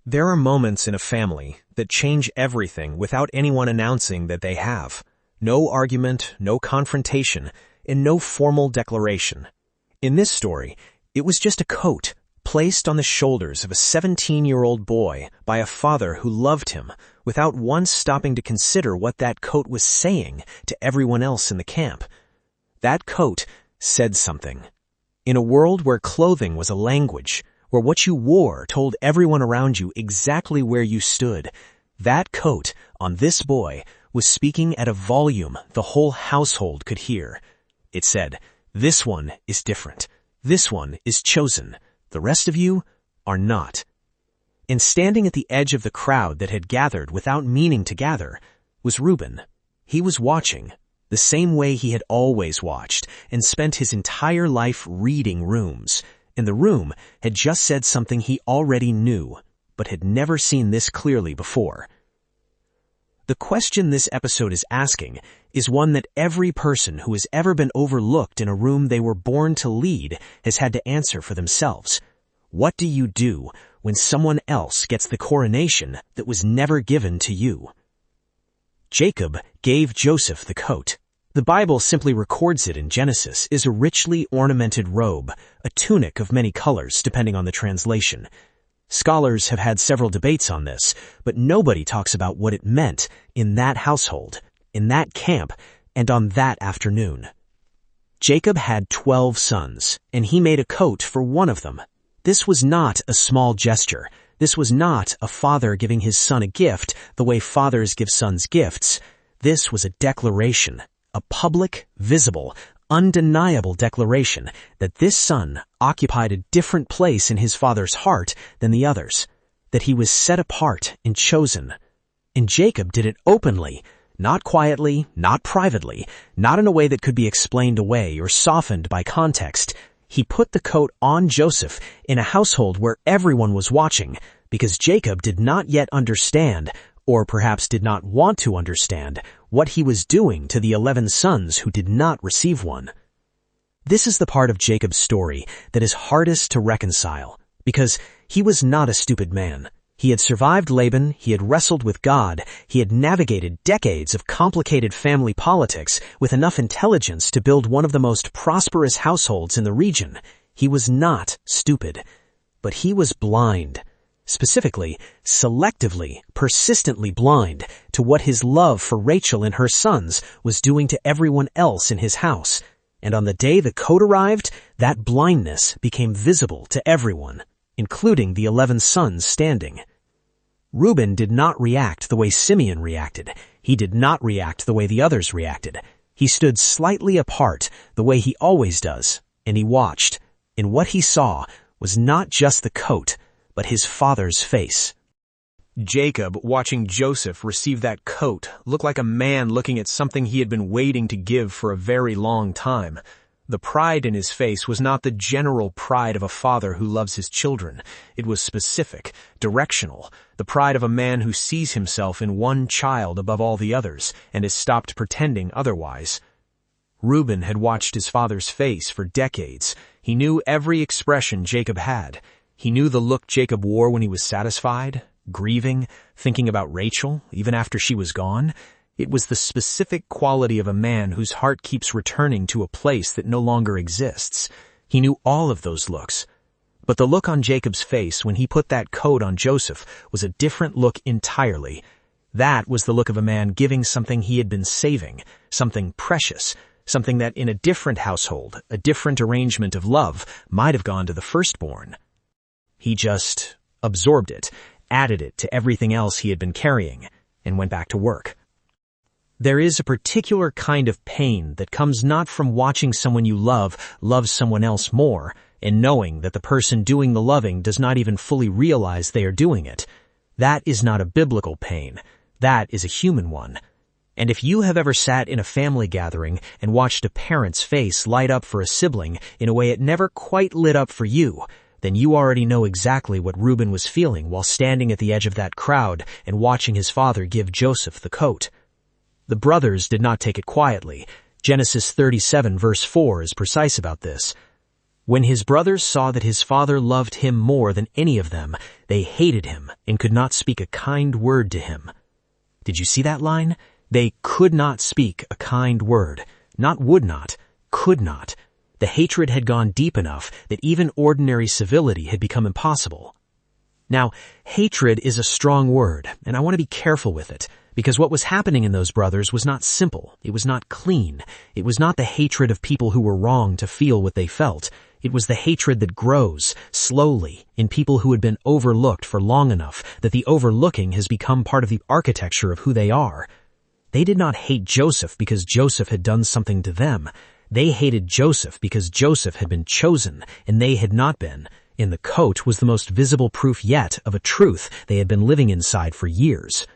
There are moments in a family that change everything without anyone announcing that they have. No argument, no confrontation, and no formal declaration. In this story, it was just a coat placed on the shoulders of a 17-year-old boy by a father who loved him without once stopping to consider what that coat was saying to everyone else in the camp. That coat said something. In a world where clothing was a language, where what you wore told everyone around you exactly where you stood, that coat on this boy was speaking at a volume the whole household could hear. It said, "This one is different. This one is chosen. The rest of you are not." And standing at the edge of the crowd that had gathered without meaning to gather was Reuben. He was watching, the same way he had always watched, and spent his entire life reading rooms. And the room had just said something he already knew, but had never seen this clearly before. The question this episode is asking is one that every person who has ever been overlooked in a room they were born to lead has had to answer for themselves. What do you do when someone else gets the coronation that was never given to you? Jacob gave Joseph the coat. The Bible simply records it in Genesis as a richly ornamented robe, a tunic of many colors depending on the translation. Scholars have had several debates on this, but nobody talks about what it meant in that household, in that camp, and on that afternoon. Jacob had 12 sons, and he made a coat for one of them. This was not a small gesture. This was not a father giving his son a gift the way fathers give sons gifts. This was a declaration. A public, visible, undeniable declaration that this son occupied a different place in his father's heart than the others, that he was set apart and chosen. And Jacob did it openly, not quietly, not privately, not in a way that could be explained away or softened by context. He put the coat on Joseph in a household where everyone was watching, because Jacob did not yet understand, or perhaps did not want to understand, what he was doing to the 11 sons who did not receive one. This is the part of Jacob's story that is hardest to reconcile, because he was not a stupid man. He had survived Laban, he had wrestled with God, he had navigated decades of complicated family politics with enough intelligence to build one of the most prosperous households in the region. He was not stupid, but he was blind. Specifically, selectively, persistently blind to what his love for Rachel and her sons was doing to everyone else in his house. And on the day the coat arrived, that blindness became visible to everyone, including the 11 sons standing. Reuben did not react the way Simeon reacted. He did not react the way the others reacted. He stood slightly apart the way he always does, and he watched. And what he saw was not just the coat, but his father's face. Jacob, watching Joseph receive that coat, looked like a man looking at something he had been waiting to give for a very long time. The pride in his face was not the general pride of a father who loves his children. It was specific, directional, the pride of a man who sees himself in one child above all the others and has stopped pretending otherwise. Reuben had watched his father's face for decades. He knew every expression Jacob had. He knew the look Jacob wore when he was satisfied, grieving, thinking about Rachel, even after she was gone. It was the specific quality of a man whose heart keeps returning to a place that no longer exists. He knew all of those looks. But the look on Jacob's face when he put that coat on Joseph was a different look entirely. That was the look of a man giving something he had been saving, something precious, something that in a different household, a different arrangement of love, might have gone to the firstborn. He just absorbed it, added it to everything else he had been carrying, and went back to work. There is a particular kind of pain that comes not from watching someone you love someone else more, and knowing that the person doing the loving does not even fully realize they are doing it. That is not a biblical pain. That is a human one. And if you have ever sat in a family gathering and watched a parent's face light up for a sibling in a way it never quite lit up for you, then you already know exactly what Reuben was feeling while standing at the edge of that crowd and watching his father give Joseph the coat. The brothers did not take it quietly. Genesis 37 verse 4 is precise about this. When his brothers saw that his father loved him more than any of them, they hated him and could not speak a kind word to him. Did you see that line? They could not speak a kind word. Not would not, could not. The hatred had gone deep enough that even ordinary civility had become impossible. Now, hatred is a strong word, and I want to be careful with it, because what was happening in those brothers was not simple. It was not clean. It was not the hatred of people who were wrong to feel what they felt. It was the hatred that grows, slowly, in people who had been overlooked for long enough that the overlooking has become part of the architecture of who they are. They did not hate Joseph because Joseph had done something to them. They hated Joseph because Joseph had been chosen, and they had not been. And the coat was the most visible proof yet of a truth they had been living inside for years.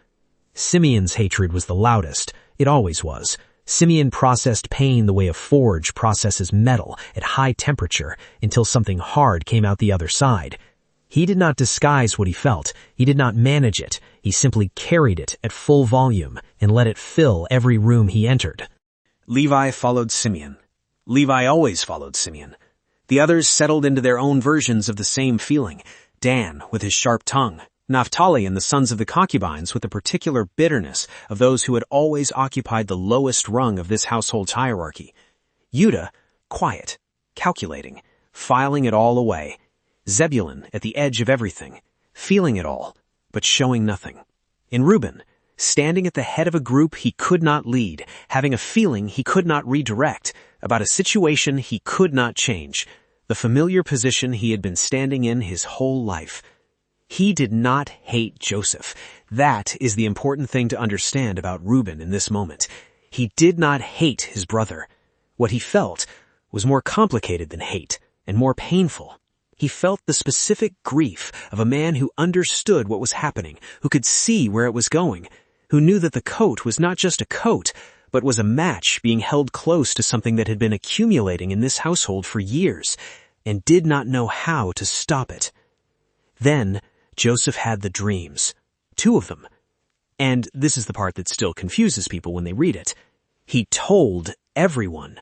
Simeon's hatred was the loudest. It always was. Simeon processed pain the way a forge processes metal at high temperature until something hard came out the other side. He did not disguise what he felt. He did not manage it. He simply carried it at full volume and let it fill every room he entered. Levi followed Simeon. Levi always followed Simeon. The others settled into their own versions of the same feeling. Dan with his sharp tongue. Naphtali and the sons of the concubines with the particular bitterness of those who had always occupied the lowest rung of this household's hierarchy. Judah, quiet, calculating, filing it all away. Zebulun at the edge of everything, feeling it all, but showing nothing. And Reuben, standing at the head of a group he could not lead, having a feeling he could not redirect, about a situation he could not change, the familiar position he had been standing in his whole life. He did not hate Joseph. That is the important thing to understand about Reuben in this moment. He did not hate his brother. What he felt was more complicated than hate and more painful. He felt the specific grief of a man who understood what was happening, who could see where it was going, who knew that the coat was not just a coat, but was a match being held close to something that had been accumulating in this household for years, and did not know how to stop it. Then Joseph had the dreams, 2 of them. And this is the part that still confuses people when they read it. He told everyone.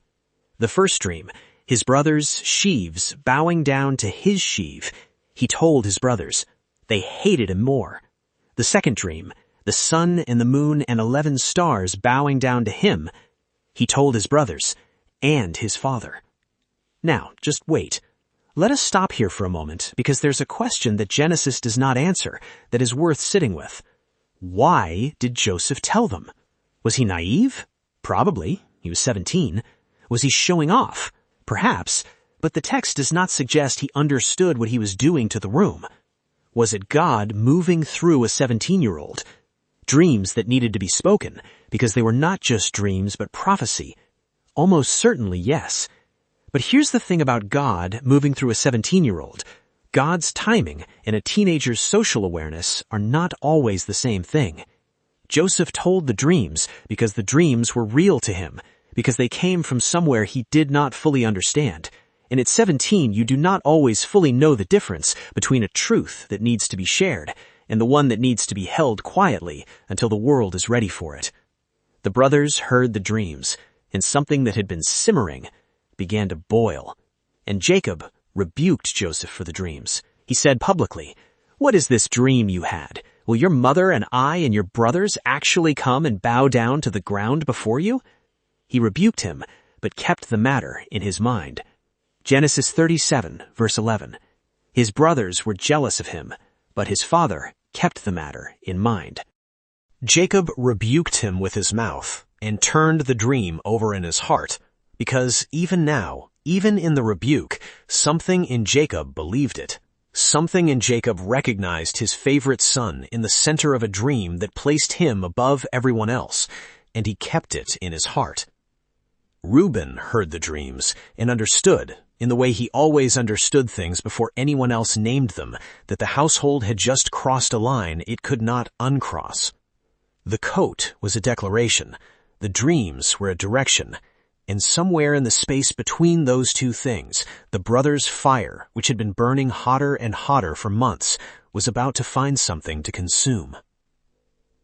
The first dream, his brothers' sheaves bowing down to his sheave, he told his brothers. They hated him more. The second dream, the sun and the moon and 11 stars bowing down to him, he told his brothers and his father. Now, just wait. Let us stop here for a moment because there's a question that Genesis does not answer that is worth sitting with. Why did Joseph tell them? Was he naive? Probably. He was 17. Was he showing off? Perhaps. But the text does not suggest he understood what he was doing to the room. Was it God moving through a 17-year-old? Dreams that needed to be spoken because they were not just dreams but prophecy. Almost certainly yes. But here's the thing about God moving through a 17-year-old. God's timing and a teenager's social awareness are not always the same thing. Joseph told the dreams because the dreams were real to him, because they came from somewhere he did not fully understand. And at 17, you do not always fully know the difference between a truth that needs to be shared and the one that needs to be held quietly until the world is ready for it. The brothers heard the dreams, and something that had been simmering began to boil. And Jacob rebuked Joseph for the dreams. He said publicly, "What is this dream you had? Will your mother and I and your brothers actually come and bow down to the ground before you?" He rebuked him, but kept the matter in his mind. Genesis 37, verse 11. His brothers were jealous of him, but his father kept the matter in mind. Jacob rebuked him with his mouth and turned the dream over in his heart, because even now, even in the rebuke, something in Jacob believed it. Something in Jacob recognized his favorite son in the center of a dream that placed him above everyone else, and he kept it in his heart. Reuben heard the dreams and understood, in the way he always understood things before anyone else named them, that the household had just crossed a line it could not uncross. The coat was a declaration. The dreams were a direction. And somewhere in the space between those two things, the brothers' fire, which had been burning hotter and hotter for months, was about to find something to consume.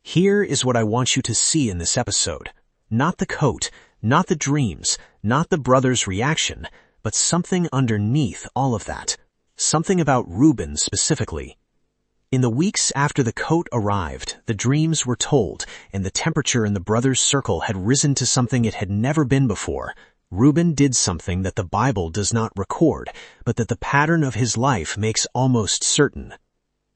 Here is what I want you to see in this episode. Not the coat, not the dreams, not the brothers' reaction, But something underneath all of that. Something about Reuben specifically. In the weeks after the coat arrived, the dreams were told, and the temperature in the brothers' circle had risen to something it had never been before. Reuben did something that the Bible does not record, but that the pattern of his life makes almost certain.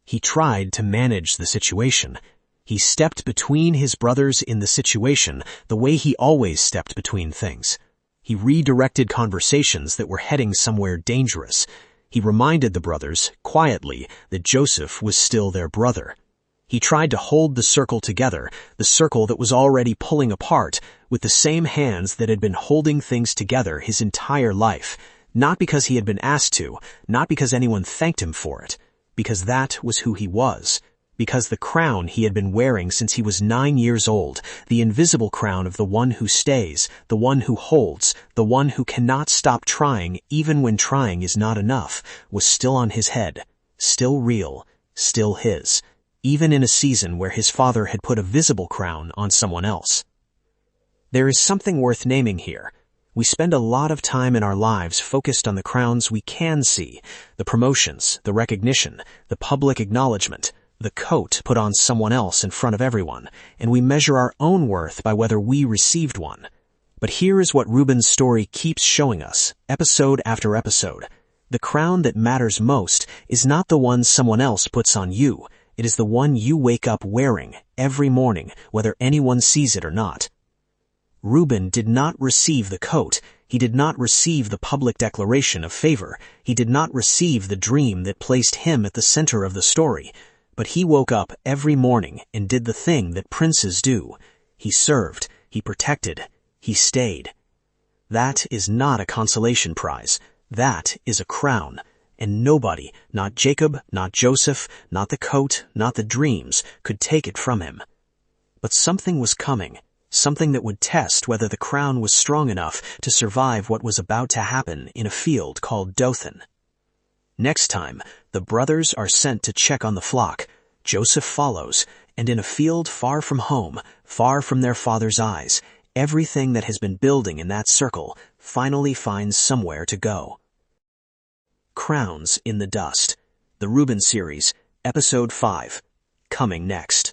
He tried to manage the situation. He stepped between his brothers in the situation the way he always stepped between things. He redirected conversations that were heading somewhere dangerous. He reminded the brothers, quietly, that Joseph was still their brother. He tried to hold the circle together, the circle that was already pulling apart, with the same hands that had been holding things together his entire life, not because he had been asked to, not because anyone thanked him for it, because that was who he was. Because the crown he had been wearing since he was 9 years old, the invisible crown of the one who stays, the one who holds, the one who cannot stop trying even when trying is not enough, was still on his head, still real, still his, even in a season where his father had put a visible crown on someone else. There is something worth naming here. We spend a lot of time in our lives focused on the crowns we can see, the promotions, the recognition, the public acknowledgement, the coat put on someone else in front of everyone, and we measure our own worth by whether we received one. But here is what Reuben's story keeps showing us, episode after episode. The crown that matters most is not the one someone else puts on you. It is the one you wake up wearing every morning, whether anyone sees it or not. Reuben did not receive the coat. He did not receive the public declaration of favor. He did not receive the dream that placed him at the center of the story. But he woke up every morning and did the thing that princes do. He served, he protected, he stayed. That is not a consolation prize. That is a crown. And nobody, not Jacob, not Joseph, not the coat, not the dreams, could take it from him. But something was coming, something that would test whether the crown was strong enough to survive what was about to happen in a field called Dothan. Next time, the brothers are sent to check on the flock. Joseph follows, and in a field far from home, far from their father's eyes, everything that has been building in that circle finally finds somewhere to go. Crowns in the Dust. The Reuben Series, Episode 5. Coming next.